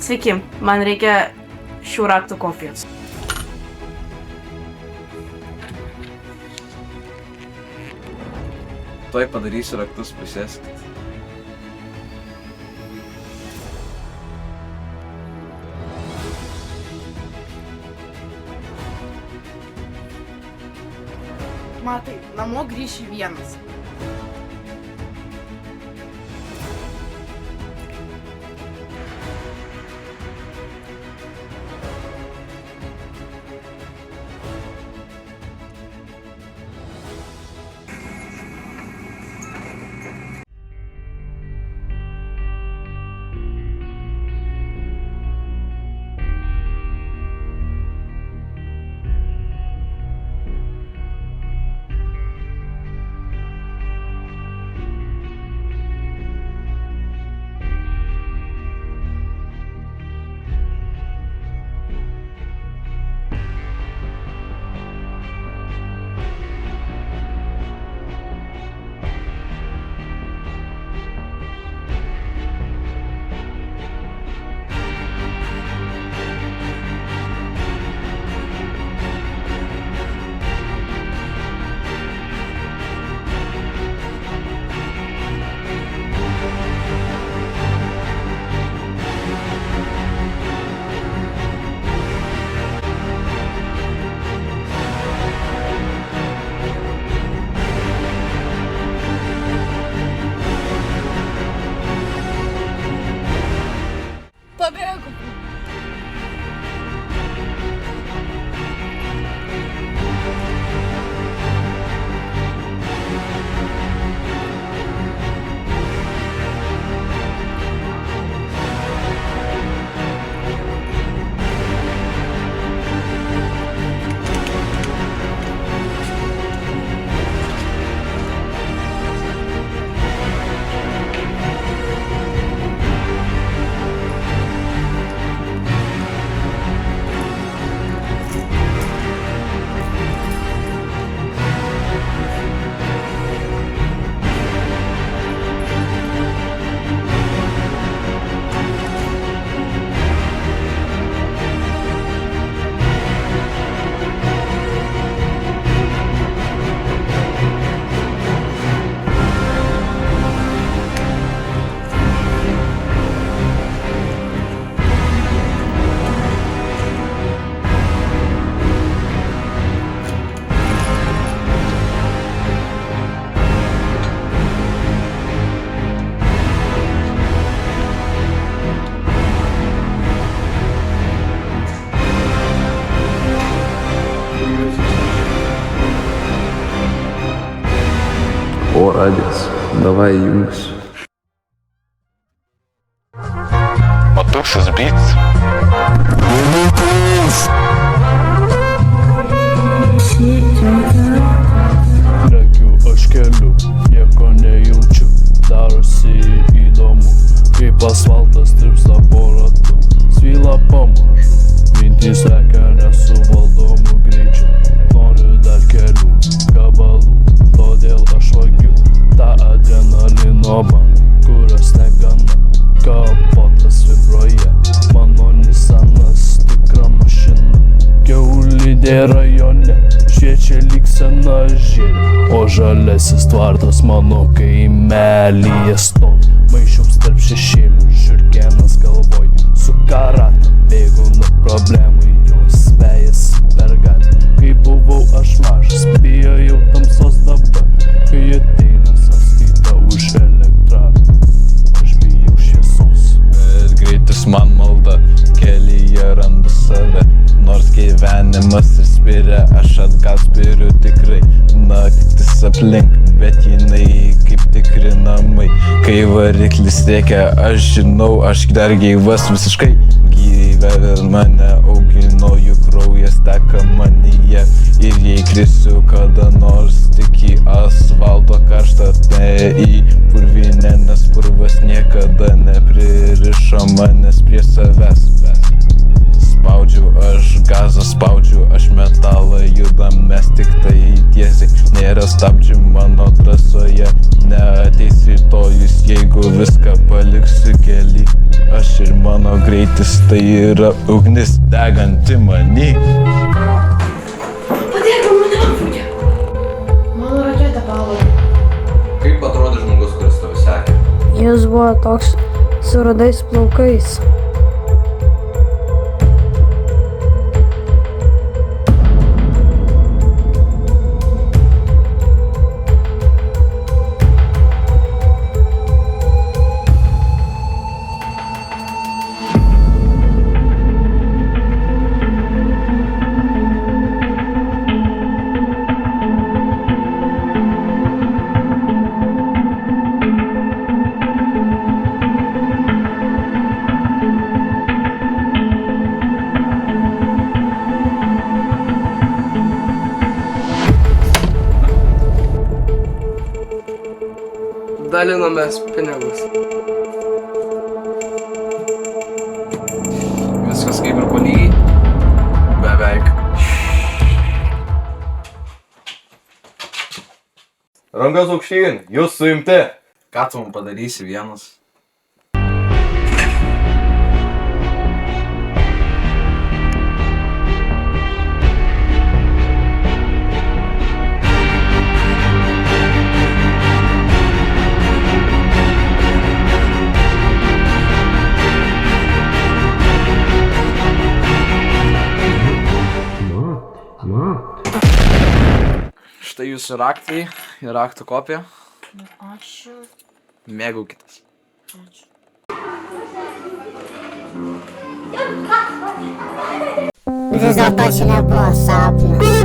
Sveiki, man reikia šių raktų kopijos. Tuoj padarysiu raktus, prisėskit. Matai, namo grįši vienas. Pabėgau. О, радиец, давай jungs. Matušas beats. Lekiu aš keliu, nieko nejaučiu, darosi įdomu, kaip asfaltas tirpsta po ratu, svyla pamažu, mintys lekia nesuvaldomu greičiu, noriu dar kelių gabalų, todėl aš vagiu tą adrenalino bangą, kurios negana, kapotas vibruoja, mano Nissanas tikra mašina, Kiaulidė rajone šviečia lyg sena žiedė, o žalesis tvartas mano kaimelyje stovi, maišiaus tarp šešėlių, žiurkėnas galvoj, su karata bėgu nuo problemų, jos vejasi per gatvę, kai buvau aš mažas, bijojau tamsos dabar, kai ateina sąskaita už elektrą, aš bijau šviesos. Bet greitis man malda, kelyje randu save, nors gyvenimas įspiria, aš atgal spiriu tikrai, naktis aplink, bet jinai kaip tikri namai, kai variklis tiekia, aš žinau, aš dar gyvas visiškai, gyvena mane augino, jų kraujas teka manyje, ir jei krisiu kada nors tik į asfalto karštą, ne į purvinę, nes purvas niekada nepririšo manęs prie savęs. Spaudžiu aš gazą, spaudžiu aš metalą judam mes tik tai tiesiai. Nėra stabdžių mano trasoje, neateis rytojus, jeigu viską paliksiu kely. Aš ir mano greitis tai yra ugnis deganti many. Padėk mane apūdė. Mano raketė palūdė. Kaip atrodo žmogus, kuris tave sekė? Jis buvo toks su rudais plaukais. Dalinomės pinigus. Viskas kaip ir po lygiai? Beveik. Rankas aukštyn, jūs suimti. Ką tu man padarysi vienas? Štai jūsų raktai ir raktų kopija. Ačiū. Mėgaukitės. Vis dėlto čia nebuvo sapnas.